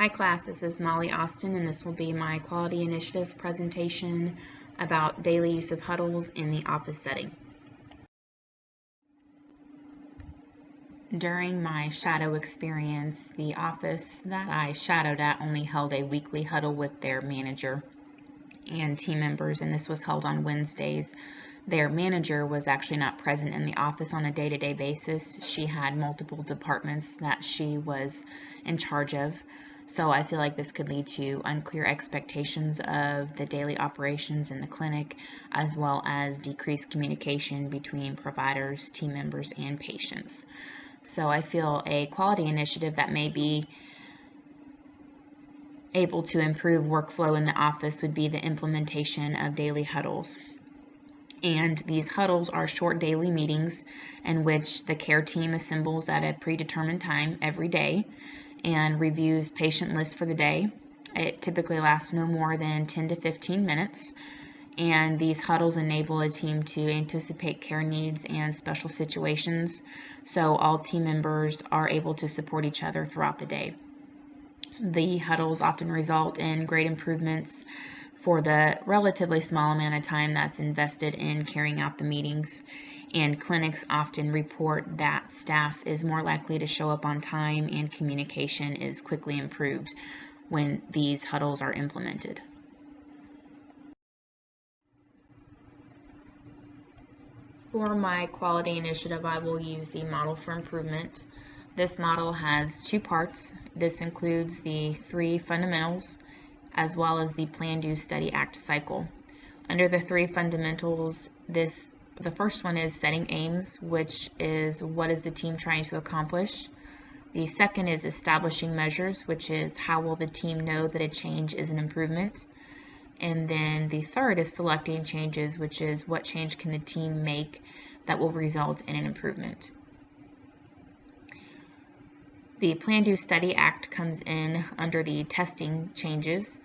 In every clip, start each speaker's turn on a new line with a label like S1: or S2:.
S1: Hi class, this is Molly Austin and this will be my quality initiative presentation about daily use of huddles in the office setting. During my shadow experience, the office that I shadowed at only held a weekly huddle with their manager and team members, and this was held on Wednesdays. Their manager was actually not present in the office on a day-to-day basis. She had multiple departments that she was in charge of. So I feel like this could lead to unclear expectations of the daily operations in the clinic, as well as decreased communication between providers, team members, and patients. So I feel a quality initiative that may be able to improve workflow in the office would be the implementation of daily huddles. And these huddles are short daily meetings in which the care team assembles at a predetermined time every day and reviews patient lists for the day. It typically lasts no more than 10 to 15 minutes. And these huddles enable a team to anticipate care needs and special situations, so all team members are able to support each other throughout the day. The huddles often result in great improvements for the relatively small amount of time that's invested in carrying out the meetings, and clinics often report that staff is more likely to show up on time and communication is quickly improved when these huddles are implemented. For my quality initiative, I will use the model for improvement. This model has two parts. This includes the 3 fundamentals as well as the Plan, Do, Study, Act cycle. Under the 3 fundamentals, the first one is setting aims, which is what is the team trying to accomplish. The second is establishing measures, which is how will the team know that a change is an improvement. And then the third is selecting changes, which is what change can the team make that will result in an improvement. The Plan, Do, Study, Act comes in under the testing changes,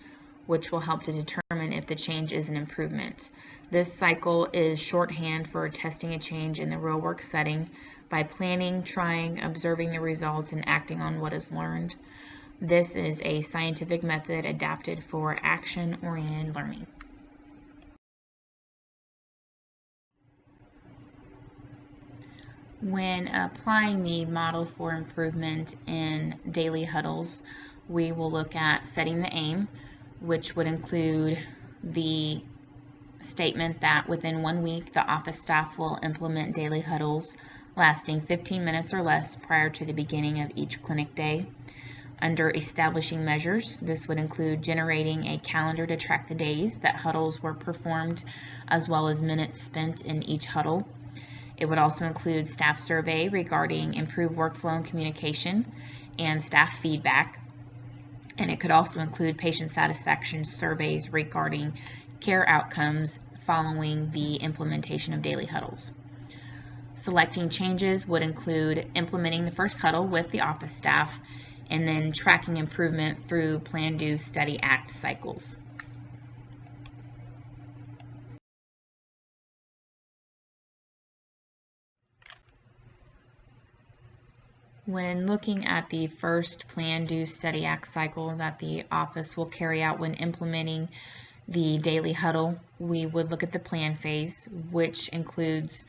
S1: which will help to determine if the change is an improvement. This cycle is shorthand for testing a change in the real work setting by planning, trying, observing the results, and acting on what is learned. This is a scientific method adapted for action-oriented learning. When applying the model for improvement in daily huddles, we will look at setting the aim, which would include the statement that within 1 week, the office staff will implement daily huddles lasting 15 minutes or less prior to the beginning of each clinic day. Under establishing measures, this would include generating a calendar to track the days that huddles were performed, as well as minutes spent in each huddle. It would also include staff survey regarding improved workflow and communication and staff feedback. And it could also include patient satisfaction surveys regarding care outcomes following the implementation of daily huddles. Selecting changes would include implementing the first huddle with the office staff and then tracking improvement through Plan, Do, Study, Act cycles. When looking at the first Plan, Do, Study, Act cycle that the office will carry out when implementing the daily huddle, we would look at the plan phase, which includes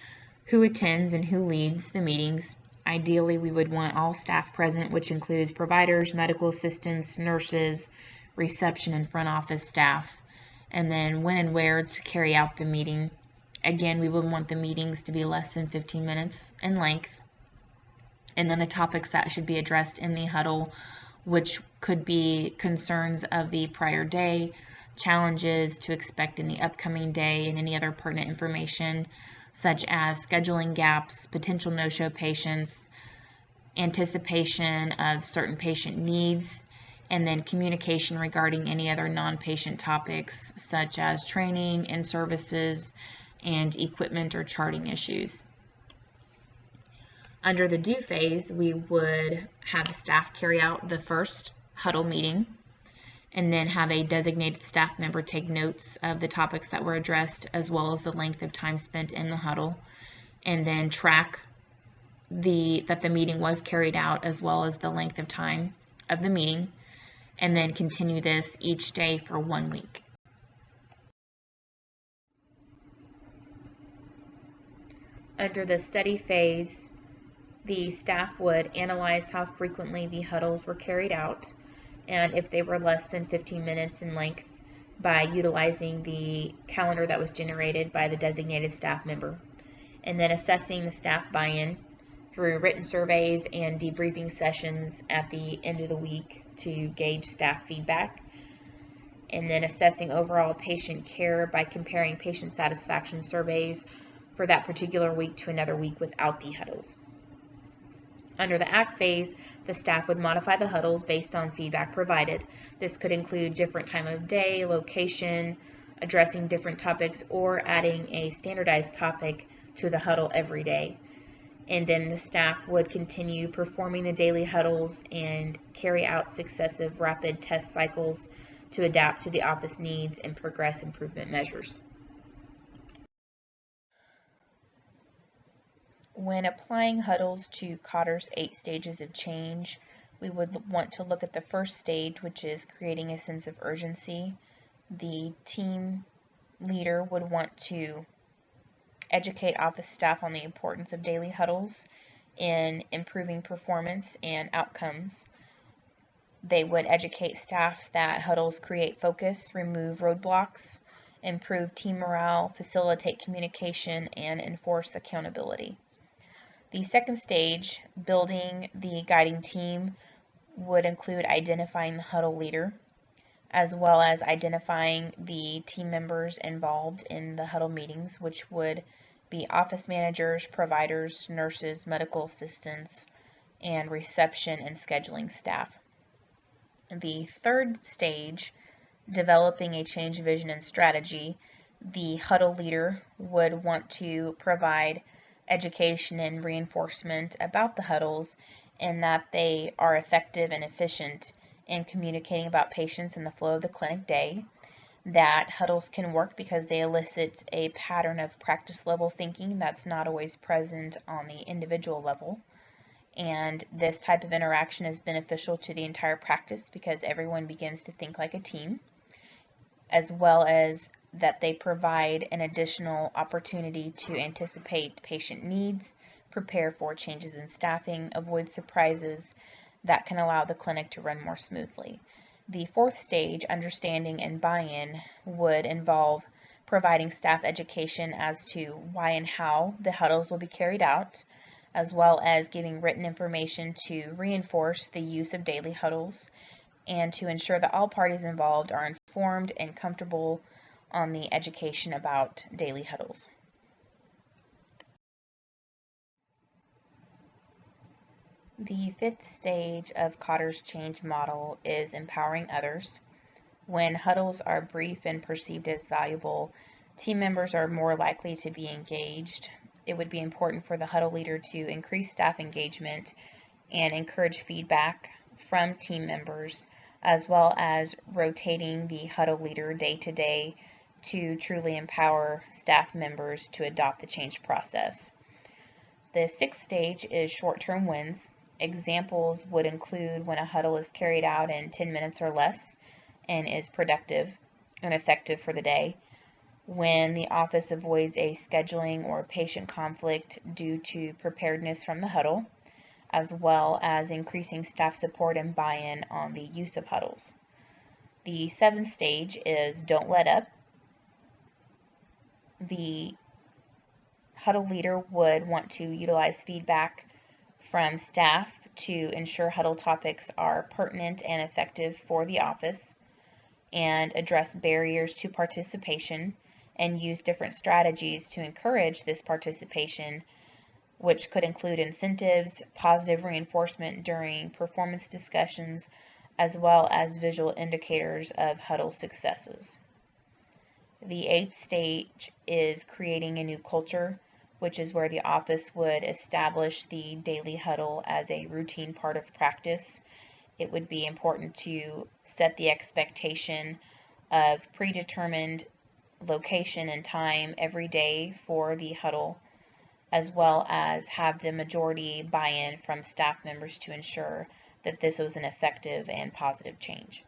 S1: who attends and who leads the meetings. Ideally, we would want all staff present, which includes providers, medical assistants, nurses, reception, and front office staff. And then when and where to carry out the meeting. Again, we would want the meetings to be less than 15 minutes in length. And then the topics that should be addressed in the huddle, which could be concerns of the prior day, challenges to expect in the upcoming day, and any other pertinent information such as scheduling gaps, potential no-show patients, anticipation of certain patient needs, and then communication regarding any other non-patient topics such as training and services and equipment or charting issues. Under the Do phase, we would have the staff carry out the first huddle meeting and then have a designated staff member take notes of the topics that were addressed as well as the length of time spent in the huddle, and then track that the meeting was carried out as well as the length of time of the meeting, and then continue this each day for 1 week. Under the study phase, the staff would analyze how frequently the huddles were carried out and if they were less than 15 minutes in length by utilizing the calendar that was generated by the designated staff member, and then assessing the staff buy-in through written surveys and debriefing sessions at the end of the week to gauge staff feedback, and then assessing overall patient care by comparing patient satisfaction surveys for that particular week to another week without the huddles. Under the ACT phase, the staff would modify the huddles based on feedback provided. This could include different time of day, location, addressing different topics, or adding a standardized topic to the huddle every day. And then the staff would continue performing the daily huddles and carry out successive rapid test cycles to adapt to the office needs and progress improvement measures. When applying huddles to Kotter's 8 stages of change, we would want to look at the first stage, which is creating a sense of urgency. The team leader would want to educate office staff on the importance of daily huddles in improving performance and outcomes. They would educate staff that huddles create focus, remove roadblocks, improve team morale, facilitate communication, and enforce accountability. The second stage, building the guiding team, would include identifying the huddle leader, as well as identifying the team members involved in the huddle meetings, which would be office managers, providers, nurses, medical assistants, and reception and scheduling staff. The third stage, developing a change vision and strategy, the huddle leader would want to provide education and reinforcement about the huddles and that they are effective and efficient in communicating about patients and the flow of the clinic day, that huddles can work because they elicit a pattern of practice level thinking that's not always present on the individual level, and this type of interaction is beneficial to the entire practice because everyone begins to think like a team, as well as that they provide an additional opportunity to anticipate patient needs, prepare for changes in staffing, avoid surprises that can allow the clinic to run more smoothly. The fourth stage, understanding and buy-in, would involve providing staff education as to why and how the huddles will be carried out, as well as giving written information to reinforce the use of daily huddles and to ensure that all parties involved are informed and comfortable on the education about daily huddles. The fifth stage of Kotter's change model is empowering others. When huddles are brief and perceived as valuable, team members are more likely to be engaged. It would be important for the huddle leader to increase staff engagement and encourage feedback from team members, as well as rotating the huddle leader day to day to truly empower staff members to adopt the change process. The sixth stage is short-term wins. Examples would include when a huddle is carried out in 10 minutes or less and is productive and effective for the day, when the office avoids a scheduling or patient conflict due to preparedness from the huddle, as well as increasing staff support and buy-in on the use of huddles. The seventh stage is don't let up. The huddle leader would want to utilize feedback from staff to ensure huddle topics are pertinent and effective for the office, and address barriers to participation and use different strategies to encourage this participation, which could include incentives, positive reinforcement during performance discussions, as well as visual indicators of huddle successes. The eighth stage is creating a new culture, which is where the office would establish the daily huddle as a routine part of practice. It would be important to set the expectation of predetermined location and time every day for the huddle, as well as have the majority buy-in from staff members to ensure that this was an effective and positive change.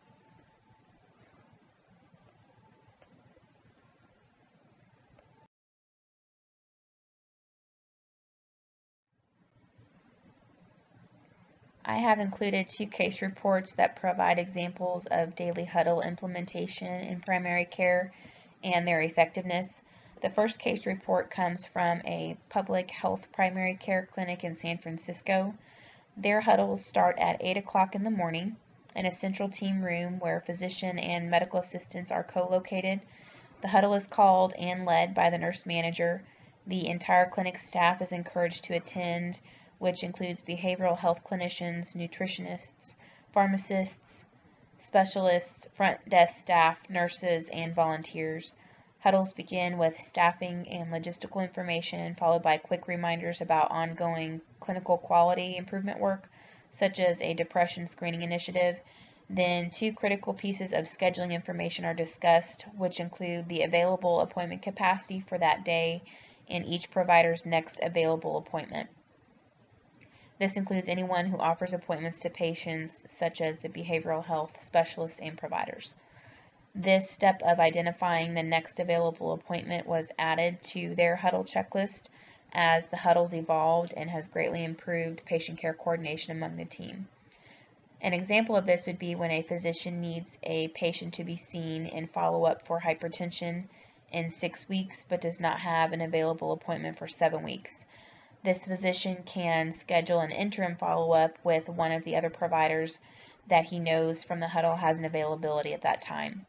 S1: I have included 2 case reports that provide examples of daily huddle implementation in primary care and their effectiveness. The first case report comes from a public health primary care clinic in San Francisco. Their huddles start at 8 o'clock in the morning in a central team room where physician and medical assistants are co-located. The huddle is called and led by the nurse manager. The entire clinic staff is encouraged to attend, which includes behavioral health clinicians, nutritionists, pharmacists, specialists, front desk staff, nurses, and volunteers. Huddles begin with staffing and logistical information, followed by quick reminders about ongoing clinical quality improvement work, such as a depression screening initiative. Then 2 critical pieces of scheduling information are discussed, which include the available appointment capacity for that day and each provider's next available appointment. This includes anyone who offers appointments to patients, such as the behavioral health specialists and providers. This step of identifying the next available appointment was added to their huddle checklist as the huddles evolved and has greatly improved patient care coordination among the team. An example of this would be when a physician needs a patient to be seen in follow-up for hypertension in 6 weeks but does not have an available appointment for 7 weeks. This physician can schedule an interim follow-up with one of the other providers that he knows from the huddle has an availability at that time.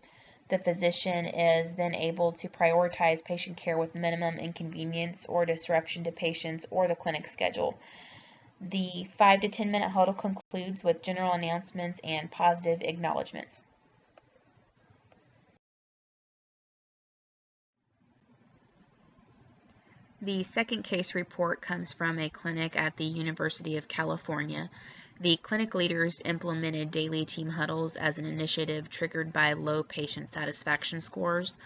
S1: The physician is then able to prioritize patient care with minimum inconvenience or disruption to patients or the clinic schedule. The 5 to 10 minute huddle concludes with general announcements and positive acknowledgments. The second case report comes from a clinic at the University of California. The clinic leaders implemented daily team huddles as an initiative triggered by low patient satisfaction scores.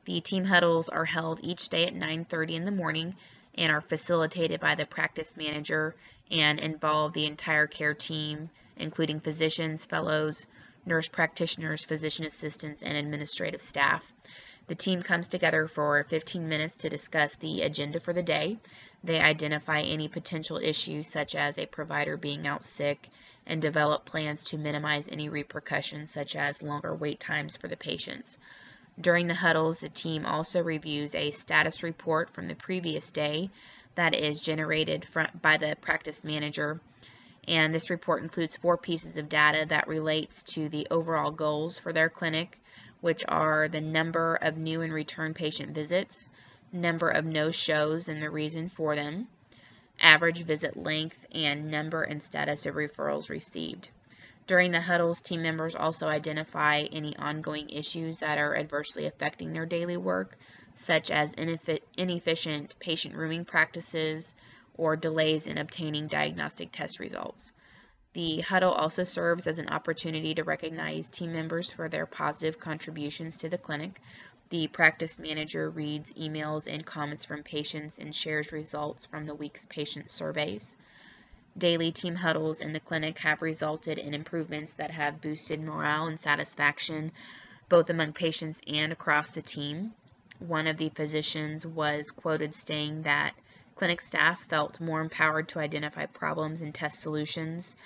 S1: The team huddles are held each day at 9:30 in the morning and are facilitated by the practice manager and involve the entire care team, including physicians, fellows, nurse practitioners, physician assistants, and administrative staff. The team comes together for 15 minutes to discuss the agenda for the day. They identify any potential issues, such as a provider being out sick, and develop plans to minimize any repercussions, such as longer wait times for the patients. During the huddles, the team also reviews a status report from the previous day that is generated by the practice manager. And this report includes 4 pieces of data that relates to the overall goals for their clinic, which are the number of new and return patient visits, number of no-shows and the reason for them, average visit length, and number and status of referrals received. During the huddles, team members also identify any ongoing issues that are adversely affecting their daily work, such as inefficient patient rooming practices or delays in obtaining diagnostic test results. The huddle also serves as an opportunity to recognize team members for their positive contributions to the clinic. The practice manager reads emails and comments from patients and shares results from the week's patient surveys. Daily team huddles in the clinic have resulted in improvements that have boosted morale and satisfaction both among patients and across the team. One of the physicians was quoted saying that clinic staff felt more empowered to identify problems and test solutions.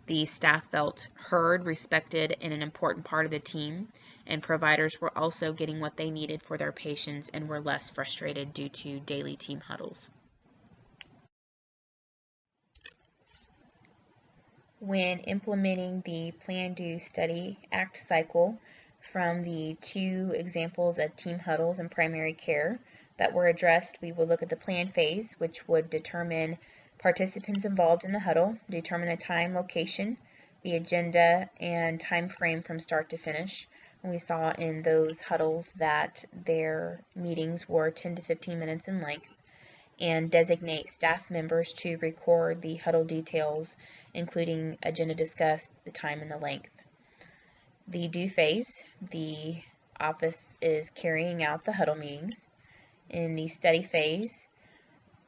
S1: The staff felt heard, respected, and an important part of the team, and providers were also getting what they needed for their patients and were less frustrated due to daily team huddles. When implementing the Plan, Do, Study, Act cycle from the 2 examples of team huddles in primary care that were addressed, we would look at the plan phase, which would determine participants involved in the huddle, determine the time, location, the agenda, and time frame from start to finish. And we saw in those huddles that their meetings were 10 to 15 minutes in length, and designate staff members to record the huddle details, including agenda discussed, the time, and the length. The do phase, the office is carrying out the huddle meetings. In the study phase,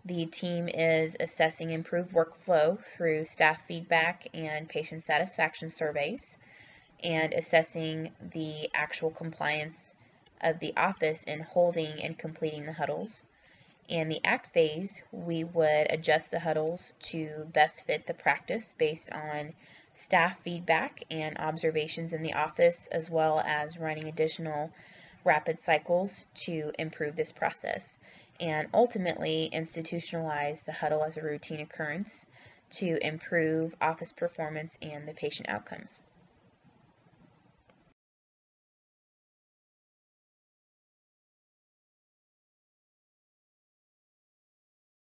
S1: the team is assessing improved workflow through staff feedback and patient satisfaction surveys, and assessing the actual compliance of the office in holding and completing the huddles. In the ACT phase, we would adjust the huddles to best fit the practice based on staff feedback and observations in the office, as well as running additional rapid cycles to improve this process, and ultimately institutionalize the huddle as a routine occurrence to improve office performance and the patient outcomes.